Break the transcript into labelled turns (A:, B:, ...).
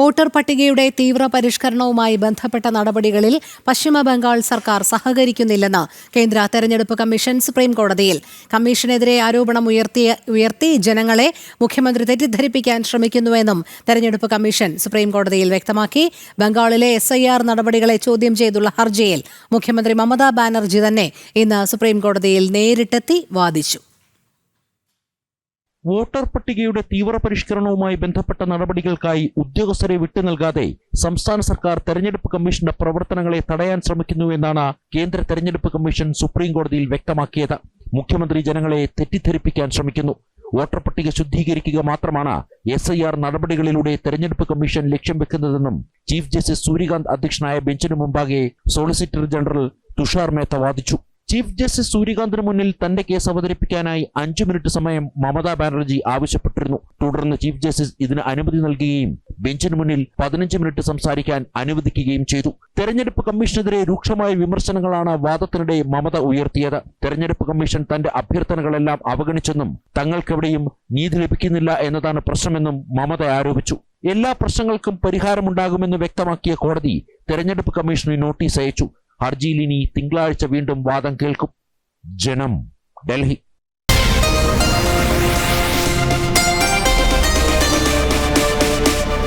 A: Voter പട്ടികയുടെ തീവ്ര പരിഷ്കരണവുമായി ബന്ധപ്പെട്ട നടപടികളിൽ പശ്ചിമബംഗാൾ സർക്കാർ സഹകരിക്കുന്നില്ലെന്ന് കേന്ദ്ര തെരഞ്ഞെടുപ്പ് കമ്മീഷൻ സുപ്രീംകോടതിയിൽ. കമ്മീഷനെതിരെ ആരോപണം ഉയർത്തി ജനങ്ങളെ മുഖ്യമന്ത്രി തെറ്റിദ്ധരിപ്പിക്കാൻ ശ്രമിക്കുന്നുവെന്നും തെരഞ്ഞെടുപ്പ് കമ്മീഷൻ സുപ്രീംകോടതിയിൽ വ്യക്തമാക്കി. ബംഗാളിലെ SIR നടപടികളെ ചോദ്യം ചെയ്തുള്ള ഹർജിയിൽ മുഖ്യമന്ത്രി മമതാ ബാനർജി തന്നെ ഇന്ന് സുപ്രീംകോടതിയിൽ നേരിട്ടെത്തി വാദിച്ചു.
B: വോട്ടർ പട്ടികയുടെ തീവ്ര പരിഷ്കരണവുമായി ബന്ധപ്പെട്ട നടപടികൾക്കായി ഉദ്യോഗസ്ഥരെ വിട്ടുനൽകാതെ സംസ്ഥാന സർക്കാർ തെരഞ്ഞെടുപ്പ് കമ്മീഷന്റെ പ്രവർത്തനങ്ങളെ തടയാൻ ശ്രമിക്കുന്നുവെന്നാണ് കേന്ദ്ര തെരഞ്ഞെടുപ്പ് കമ്മീഷൻ സുപ്രീംകോടതിയിൽ വ്യക്തമാക്കിയത്. മുഖ്യമന്ത്രി ജനങ്ങളെ തെറ്റിദ്ധരിപ്പിക്കാൻ ശ്രമിക്കുന്നു. വോട്ടർ പട്ടിക ശുദ്ധീകരിക്കുക മാത്രമാണ് SIR നടപടികളിലൂടെ തെരഞ്ഞെടുപ്പ് കമ്മീഷൻ ലക്ഷ്യം വെക്കുന്നതെന്നും ചീഫ് ജസ്റ്റിസ് സൂര്യകാന്ത് അധ്യക്ഷനായ ബെഞ്ചിനു മുമ്പാകെ സോളിസിറ്റർ ജനറൽ തുഷാർ മേത്ത വാദിച്ചു. ചീഫ് ജസ്റ്റിസ് സൂര്യകാന്തിന് മുന്നിൽ തന്റെ കേസ് അവതരിപ്പിക്കാനായി 5 മിനിറ്റ് സമയം മമതാ ബാനർജി ആവശ്യപ്പെട്ടിരുന്നു. തുടർന്ന് ചീഫ് ജസ്റ്റിസ് ഇതിന് അനുമതി നൽകുകയും ബെഞ്ചിന് മുന്നിൽ 15 മിനിറ്റ് സംസാരിക്കാൻ അനുവദിക്കുകയും ചെയ്തു. തെരഞ്ഞെടുപ്പ് കമ്മീഷനെതിരെ രൂക്ഷമായ വിമർശനങ്ങളാണ് വാദത്തിനിടെ മമത ഉയർത്തിയത്. തെരഞ്ഞെടുപ്പ് കമ്മീഷൻ തന്റെ അഭ്യർത്ഥനകളെല്ലാം അവഗണിച്ചെന്നും തങ്ങൾക്കെവിടെയും നീതി ലഭിക്കുന്നില്ല എന്നതാണ് പ്രശ്നമെന്നും മമത ആരോപിച്ചു. എല്ലാ പ്രശ്നങ്ങൾക്കും പരിഹാരമുണ്ടാകുമെന്ന് വ്യക്തമാക്കിയ കോടതി തെരഞ്ഞെടുപ്പ് കമ്മീഷന് നോട്ടീസ് അയച്ചു. ഹർജിയിൽ ഇനി തിങ്കളാഴ്ച വീണ്ടും വാദം കേൾക്കും. ജനം, ഡൽഹി.